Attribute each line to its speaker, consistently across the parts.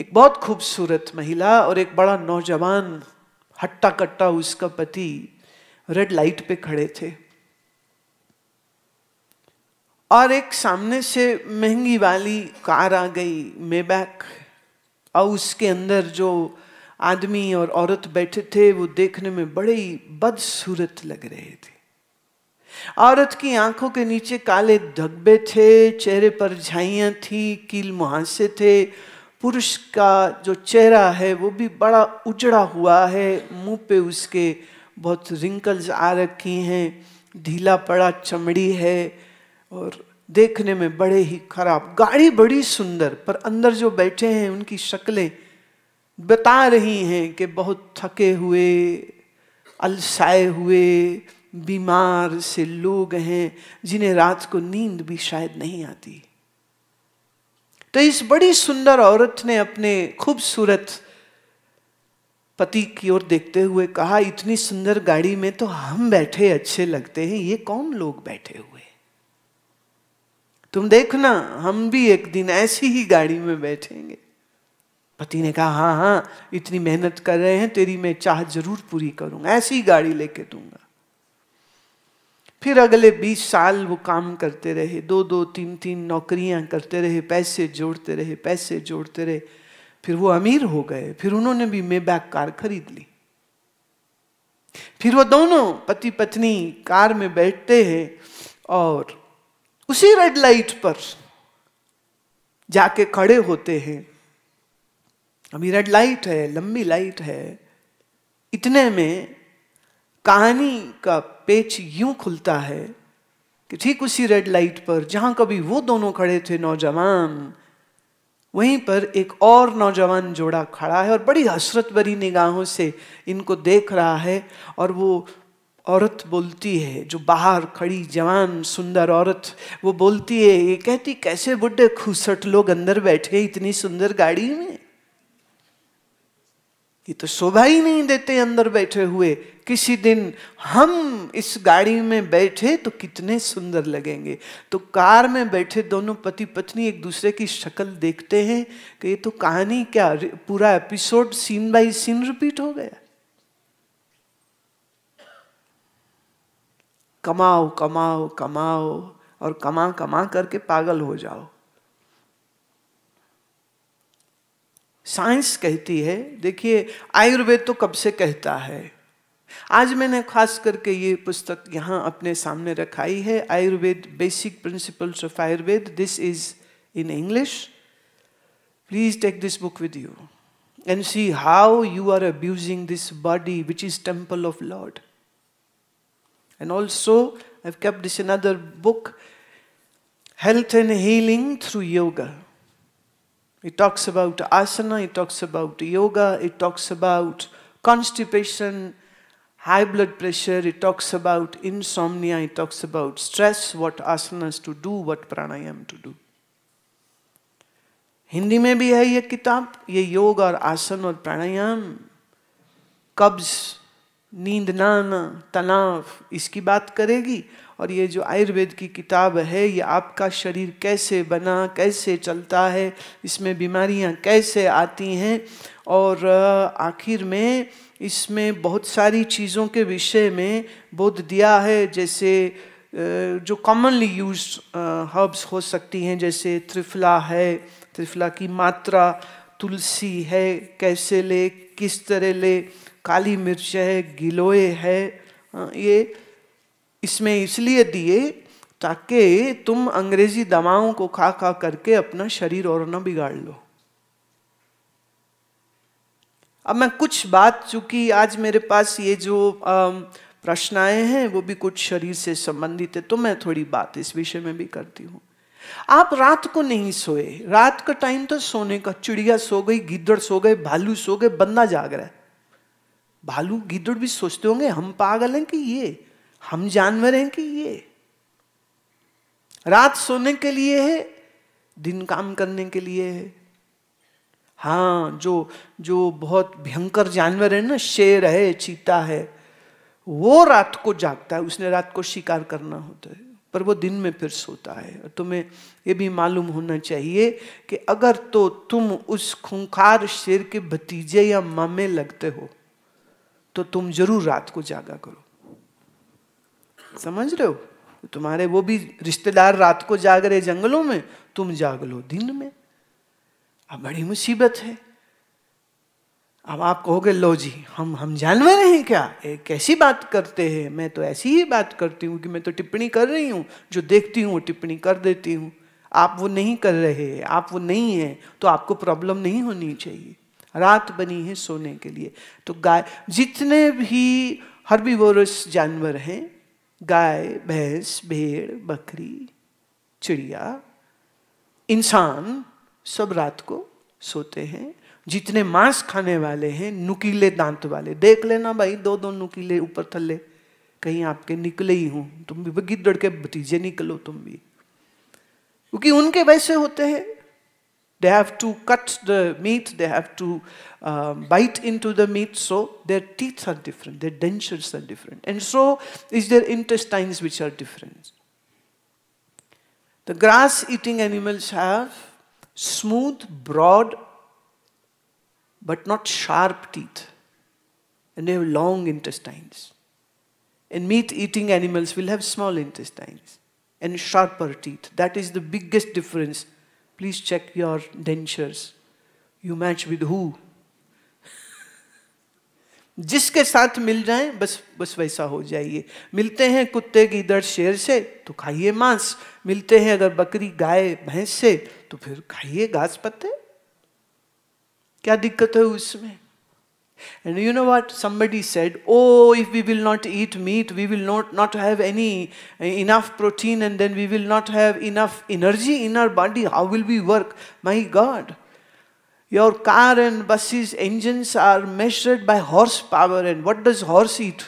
Speaker 1: एक बहुत खूबसूरत महिला और एक बड़ा नौजवान हट्टा कट्टा उसका पति रेड लाइट पे खड़े थे, और एक सामने से महंगी वाली कार आ गई, मेबैक, और उसके अंदर जो आदमी और औरत बैठे थे वो देखने में बड़े ही बदसूरत लग रहे थे। औरत की आंखों के नीचे काले धब्बे थे, चेहरे पर झाइयां थी, कील मुहासे थे। पुरुष का जो चेहरा है वो भी बड़ा उजड़ा हुआ है, मुंह पे उसके बहुत रिंकल्स आ रखी हैं, ढीला पड़ा चमड़ी है और देखने में बड़े ही खराब। गाड़ी बड़ी सुंदर, पर अंदर जो बैठे हैं उनकी शक्लें बता रही हैं कि बहुत थके हुए, अलसाए हुए, बीमार से लोग हैं जिन्हें रात को नींद भी शायद नहीं आती। तो इस बड़ी सुंदर औरत ने अपने खूबसूरत पति की ओर देखते हुए कहा, इतनी सुंदर गाड़ी में तो हम बैठे अच्छे लगते हैं, ये कौन लोग बैठे हुए? तुम देखना हम भी एक दिन ऐसी ही गाड़ी में बैठेंगे। पति ने कहा, हाँ हाँ, इतनी मेहनत कर रहे हैं, तेरी मैं चाह जरूर पूरी करूंगा, ऐसी ही गाड़ी लेके दूंगा। फिर अगले 20 साल वो काम करते रहे, 2-2, 3-3 नौकरियां करते रहे, पैसे जोड़ते रहे, पैसे जोड़ते रहे। फिर वो अमीर हो गए, फिर उन्होंने भी मेबैक कार खरीद ली। फिर वो दोनों पति पत्नी कार में बैठते हैं और उसी रेड लाइट पर जाके खड़े होते हैं। अभी रेड लाइट है, लंबी लाइट है, इतने में कहानी का पेच यूं खुलता है कि ठीक उसी रेड लाइट पर जहां कभी वो दोनों खड़े थे नौजवान, वहीं पर एक और नौजवान जोड़ा खड़ा है और बड़ी हसरत भरी निगाहों से इनको देख रहा है। और वो औरत बोलती है, जो बाहर खड़ी जवान सुंदर औरत, वो बोलती है, ये कहती, कैसे बुड्ढे खूसट लोग अंदर बैठे इतनी सुंदर गाड़ी में, ये तो शोभा ही नहीं देते अंदर बैठे हुए। किसी दिन हम इस गाड़ी में बैठे तो कितने सुंदर लगेंगे। तो कार में बैठे दोनों पति पत्नी एक दूसरे की शक्ल देखते हैं कि ये तो कहानी क्या, पूरा episode scene by scene repeat हो गया। कमाओ कमाओ कमाओ और कमा कमा करके पागल हो जाओ। साइंस कहती है, देखिए आयुर्वेद तो कब से कहता है। आज मैंने खास करके ये पुस्तक यहाँ अपने सामने रखाई है, Ayurveda basic principles of Ayurveda. This is in English. Please take this book with you and see how you are abusing this body which is temple of Lord. And also, I've kept this another book, Health and Healing Through Yoga. It talks about asana, it talks about yoga, it talks about constipation, high blood pressure, it talks about insomnia, it talks about stress, what asanas to do, what pranayam to do. Hindi में भी है ये किताब, ये योग और आसन और प्राणायाम, कब्ज, नींद ना आना, तनाव, इसकी बात करेगी। और ये जो आयुर्वेद की किताब है, ये आपका शरीर कैसे बना, कैसे चलता है, इसमें बीमारियां कैसे आती हैं, और आखिर में इसमें बहुत सारी चीज़ों के विषय में बोध दिया है। जैसे जो कॉमनली यूज्ड हर्ब्स हो सकती हैं, जैसे त्रिफला है, त्रिफला की मात्रा, तुलसी है, कैसे ले, किस तरह ले, काली मिर्च है, गिलोय है। ये इसमें इसलिए दिए ताकि तुम अंग्रेजी दवाओं को खा खा करके अपना शरीर और न बिगाड़ लो। अब मैं कुछ बात, चूंकि आज मेरे पास ये जो प्रश्न आए हैं वो भी कुछ शरीर से संबंधित है, तो मैं थोड़ी बात इस विषय में भी करती हूँ। आप रात को नहीं सोए, रात का टाइम तो सोने का, चिड़िया सो गई, गिद्दड़ सो गए, भालू सो गए, बंदा जाग रहा है। भालू गिद्दड़ भी सोचते होंगे हम पागल हैं कि ये, हम जानवर हैं कि ये। रात सोने के लिए है, दिन काम करने के लिए है। हाँ, जो बहुत भयंकर जानवर है ना, शेर है, चीता है, वो रात को जागता है, उसने रात को शिकार करना होता है, पर वो दिन में फिर सोता है। और तुम्हें ये भी मालूम होना चाहिए कि अगर तो तुम उस खूंखार शेर के भतीजे या मामे लगते हो तो तुम जरूर रात को जागा करो। समझ रहे हो? तुम्हारे वो भी रिश्तेदार रात को जाग रहे जंगलों में, तुम जाग लो दिन में। अब बड़ी मुसीबत है। अब आप कहोगे लो जी हम जानवर हैं क्या, कैसी बात करते हैं? मैं तो ऐसी ही बात करती हूँ कि मैं तो टिप्पणी कर रही हूँ, जो देखती हूँ वो टिप्पणी कर देती हूँ। आप वो नहीं कर रहे, आप वो नहीं है, तो आपको प्रॉब्लम नहीं होनी चाहिए। रात बनी है सोने के लिए। तो गाय, जितने भी हर्बीवोरस जानवर हैं, गाय, भैंस, भेड़, बकरी, चिड़िया, इंसान, सब रात को सोते हैं। जितने मांस खाने वाले हैं, नुकीले दांत वाले, देख लेना भाई, दो दो नुकीले ऊपर थल्ले कहीं आपके निकले ही हों, तुम भी गिद्दड़ के भतीजे निकलो तुम भी, क्योंकि उनके वैसे होते हैं। They have to cut the meat, they have to bite into the meat, so their teeth are different, their dentures are different, and so is their intestines, which are different. The grass-eating animals have smooth, broad, but not sharp teeth, and they have long intestines. And meat-eating animals will have small intestines and sharper teeth. That is the biggest difference. Please check your dentures. You match with who? जिसके साथ मिल जाए बस वैसा हो जाइए। मिलते हैं कुत्ते, गीदड़, शेर से तो खाइए मांस। मिलते हैं अगर बकरी, गाय, भैंस से तो फिर खाइए घास पत्ते। क्या दिक्कत है उसमें? And you know what? Somebody said, oh, if we will not eat meat, we will not have enough protein, and then we will not have enough energy in our body. How will we work? My God. Your car and buses, engines are measured by horsepower. And what does horse eat?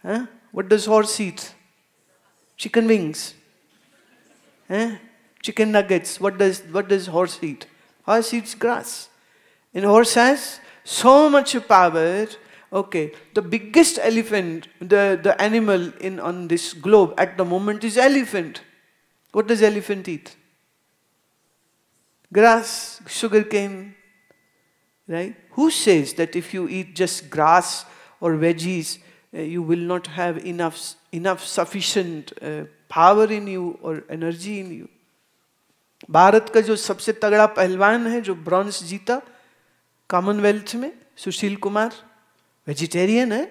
Speaker 1: Huh? What does horse eat? Chicken wings. Huh? Chicken nuggets. What does horse eat? Horse eats grass. And horse has so much power. Okay, the biggest elephant, the animal on this globe at the moment is elephant. What does elephant eat? Grass, sugarcane, right? Who says that if you eat just grass or veggies, you will not have enough sufficient power in you or energy in you? Bharat का जो सबसे तगड़ा पहलवान है, जो bronze जीता Commonwealth में, Sushil Kumar, vegetarian है।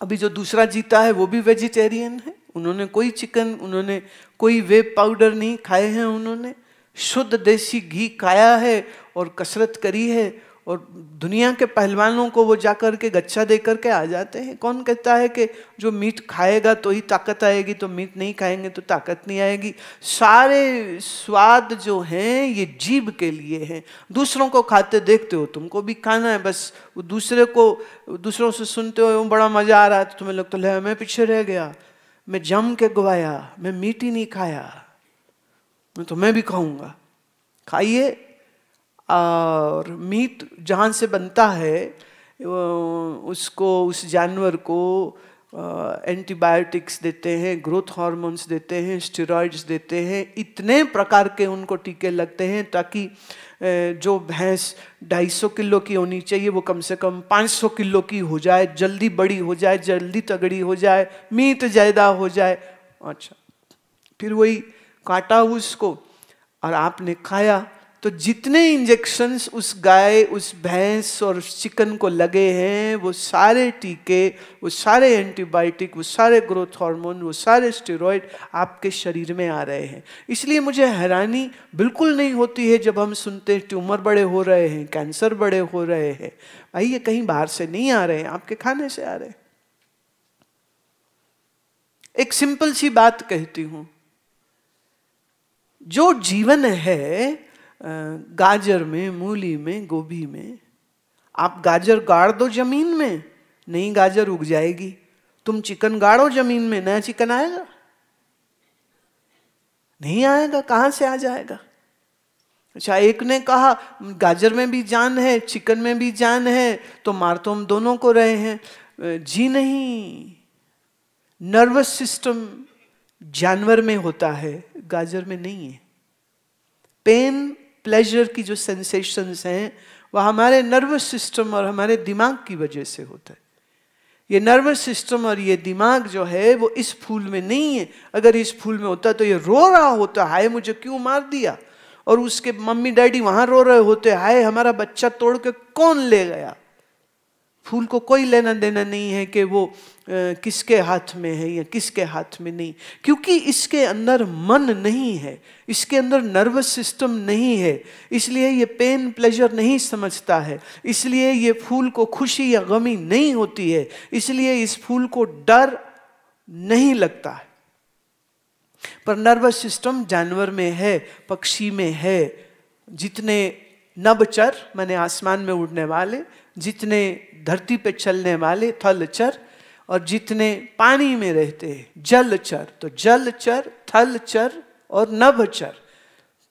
Speaker 1: अभी जो दूसरा जीता है वो भी वेजिटेरियन है। उन्होंने कोई चिकन, उन्होंने कोई वे पाउडर नहीं खाए हैं, उन्होंने शुद्ध देसी घी खाया है और कसरत करी है। और दुनिया के पहलवानों को वो जाकर के गच्छा दे करके आ जाते हैं। कौन कहता है कि जो मीट खाएगा तो ही ताकत आएगी, तो मीट नहीं खाएंगे तो ताकत नहीं आएगी? सारे स्वाद जो हैं ये जीभ के लिए हैं। दूसरों को खाते देखते हो, तुमको भी खाना है, बस वो दूसरों से सुनते हो बड़ा मजा आ रहा है तो तुम्हें लगता है मैं पीछे रह गया, मैं जम के गवाया, मैं मीट ही नहीं खाया, तो मैं भी खाऊंगा। खाइए। और मीट जहाँ से बनता है उसको, उस जानवर को एंटीबायोटिक्स देते हैं, ग्रोथ हार्मोन्स देते हैं, स्टेरॉइड्स देते हैं, इतने प्रकार के उनको टीके लगते हैं ताकि जो भैंस 250 किलो की होनी चाहिए वो कम से कम 500 किलो की हो जाए, जल्दी बड़ी हो जाए, जल्दी तगड़ी हो जाए, मीट ज़्यादा हो जाए। अच्छा, फिर वही काटा उसको और आपने खाया। तो जितने इंजेक्शंस उस गाय, उस भैंस और चिकन को लगे हैं, वो सारे टीके, वो सारे एंटीबायोटिक, वो सारे ग्रोथ हार्मोन, वो सारे स्टेरॉइड आपके शरीर में आ रहे हैं। इसलिए मुझे हैरानी बिल्कुल नहीं होती है जब हम सुनते हैं ट्यूमर बड़े हो रहे हैं, कैंसर बड़े हो रहे हैं। भाई ये कहीं बाहर से नहीं आ रहे हैं, आपके खाने से आ रहे हैं। एक सिंपल सी बात कहती हूं, जो जीवन है गाजर में, मूली में, गोभी में, आप गाजर गाड़ दो जमीन में, नई गाजर उग जाएगी। तुम चिकन गाड़ो जमीन में, नया चिकन आएगा? नहीं आएगा। कहां से आ जाएगा? अच्छा, एक ने कहा गाजर में भी जान है, चिकन में भी जान है, तो मार तो हम दोनों को रहे हैं। जी नहीं, नर्वस सिस्टम जानवर में होता है, गाजर में नहीं है। पेन प्लेजर की जो सेंसेशंस हैं वह हमारे नर्वस सिस्टम और हमारे दिमाग की वजह से होता है। ये नर्वस सिस्टम और ये दिमाग जो है वो इस फूल में नहीं है। अगर इस फूल में होता तो ये रो रहा होता, हाय मुझे क्यों मार दिया, और उसके मम्मी डैडी वहां रो रहे होते, हाय हमारा बच्चा तोड़ के कौन ले गया। फूल को कोई लेना देना नहीं है कि वो किसके हाथ में है या किसके हाथ में नहीं, क्योंकि इसके अंदर मन नहीं है, इसके अंदर नर्वस सिस्टम नहीं है, इसलिए ये पेन प्लेजर नहीं समझता है, इसलिए ये फूल को खुशी या गमी नहीं होती है, इसलिए इस फूल को डर नहीं लगता है। पर नर्वस सिस्टम जानवर में है, पक्षी में है। जितने नभचर माने आसमान में उड़ने वाले, जितने धरती पे चलने वाले थलचर, और जितने पानी में रहते हैं जलचर, तो जलचर, थलचर और नभचर,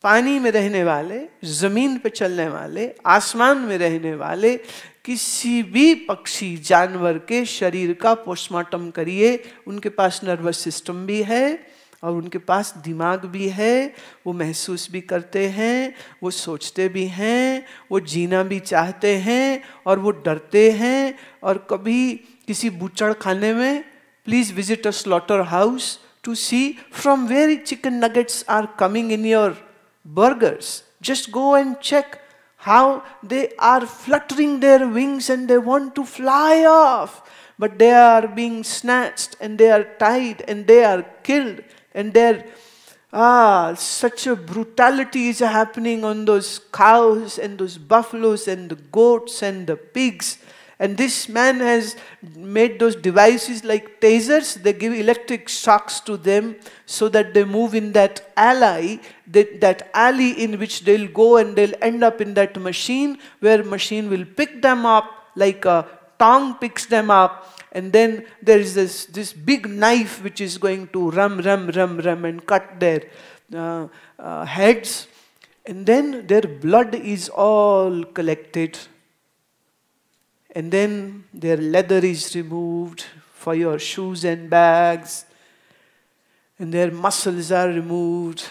Speaker 1: पानी में रहने वाले, जमीन पे चलने वाले, आसमान में रहने वाले, किसी भी पक्षी जानवर के शरीर का पोस्टमार्टम करिए, उनके पास नर्वस सिस्टम भी है और उनके पास दिमाग भी है। वो महसूस भी करते हैं, वो सोचते भी हैं, वो जीना भी चाहते हैं और वो डरते हैं। और कभी किसी बूचड़ खाने में, please visit a slaughter house to see from where chicken nuggets are coming in your burgers. Just go and check how they are fluttering their wings and they want to fly off, but they are being snatched and they are tied and they are killed. And there, such a brutality is happening on those cows and those buffaloes and the goats and the pigs. And this man has made those devices like tasers. They give electric shocks to them so that they move in that alley, that alley in which they'll go and they'll end up in that machine, where machine will pick them up like a tongue picks them up. And then there is this big knife which is going to rum and cut their heads. And then their blood is all collected. And then their leather is removed for your shoes and bags. And their muscles are removed.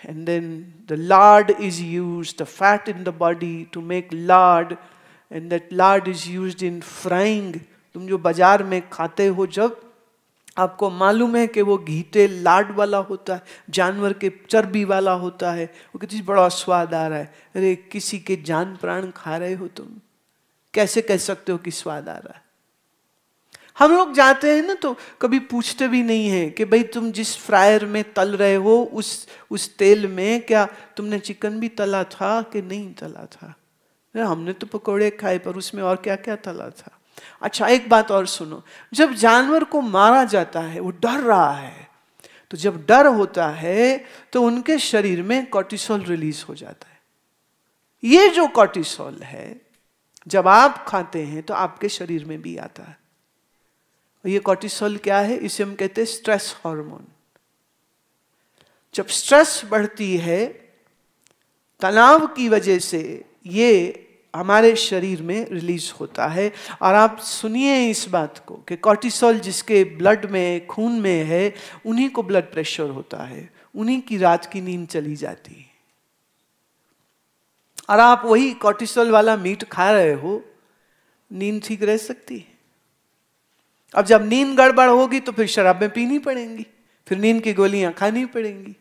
Speaker 1: And then the lard is used, the fat in the body, to make lard. And that lard is used in frying. तुम जो बाजार में खाते हो, जब आपको मालूम है कि वो घी तेल लाड वाला होता है, जानवर के चर्बी वाला होता है, वो कितनी बड़ा स्वाद आ रहा है। अरे किसी के जान प्राण खा रहे हो तुम, कैसे कह सकते हो कि स्वाद आ रहा है। हम लोग जाते हैं ना तो कभी पूछते भी नहीं है कि भाई तुम जिस फ्रायर में तल रहे हो उस तेल में क्या तुमने चिकन भी तला था कि नहीं तला था। हमने तो पकौड़े खाए पर उसमें और क्या क्या तला था। अच्छा एक बात और सुनो, जब जानवर को मारा जाता है वो डर रहा है, तो जब डर होता है तो उनके शरीर में कॉर्टिसोल रिलीज हो जाता है। ये जो कॉर्टिसोल है जब आप खाते हैं तो आपके शरीर में भी आता है। और ये कॉर्टिसोल क्या है, इसे हम कहते हैं स्ट्रेस हार्मोन। जब स्ट्रेस बढ़ती है तनाव की वजह से ये हमारे शरीर में रिलीज होता है। और आप सुनिए इस बात को कि कॉर्टिसोल जिसके ब्लड में, खून में है, उन्हीं को ब्लड प्रेशर होता है, उन्हीं की रात की नींद चली जाती है। और आप वही कॉर्टिसोल वाला मीट खा रहे हो, नींद ठीक रह सकती है। अब जब नींद गड़बड़ होगी तो फिर शराबें पीनी पड़ेंगी, फिर नींद की गोलियां खानी पड़ेंगी।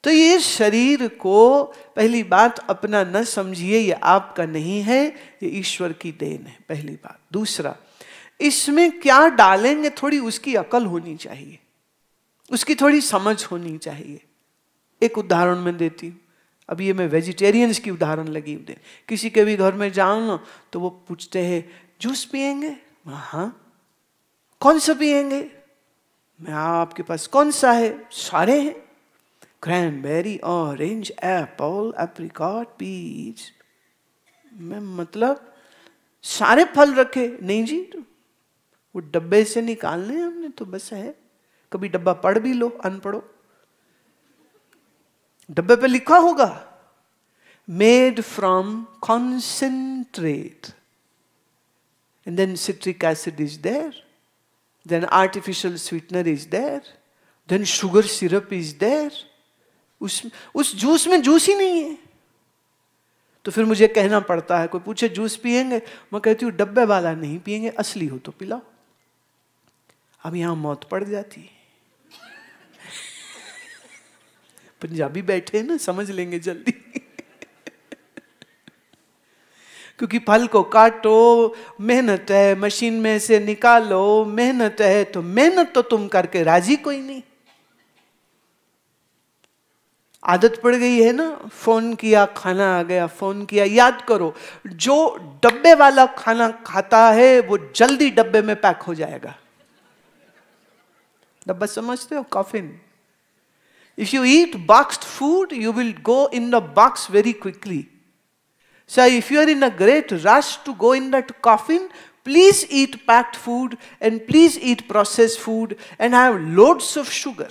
Speaker 1: तो ये शरीर को पहली बात अपना न समझिए, ये आपका नहीं है, ये ईश्वर की देन है, पहली बात। दूसरा, इसमें क्या डालेंगे थोड़ी उसकी अकल होनी चाहिए, उसकी थोड़ी समझ होनी चाहिए। एक उदाहरण मैं देती हूँ, अब ये मैं वेजिटेरियंस की उदाहरण लगी दे। किसी के भी घर में जाऊँ ना तो वो पूछते हैं जूस पियेंगे? हाँ। कौन सा पियेंगे? मैं आपके पास कौन सा है? सारे हैं, cranberry, orange, apple, apricot, peach. मैं मतलब सारे फल रखे? नहीं जी, वो डब्बे से निकालने हमने तो बस है। कभी डब्बा पढ़ भी लो, अनपढ़ो। डब्बे पे लिखा होगा made from concentrate and then citric acid is there then artificial sweetener is there, then sugar syrup is there. उस जूस में जूस ही नहीं है। तो फिर मुझे कहना पड़ता है, कोई पूछे जूस पिएंगे, मैं कहती हूँ डब्बे वाला नहीं पिएंगे, असली हो तो पिलाओ। अब यहां मौत पड़ जाती है। पंजाबी बैठे हैं ना, समझ लेंगे जल्दी। क्योंकि फल को काटो, मेहनत है, मशीन में से निकालो, मेहनत है, तो मेहनत तो तुम करके राजी कोई नहीं। आदत पड़ गई है ना, फोन किया खाना आ गया, फोन किया। याद करो, जो डब्बे वाला खाना खाता है वो जल्दी डब्बे में पैक हो जाएगा। डब्बा समझते हो? Coffin. If you eat boxed food, you will go in the box very quickly. So if you are in a great rush to go in that coffin, please eat packed food and please eat processed food and have loads of sugar.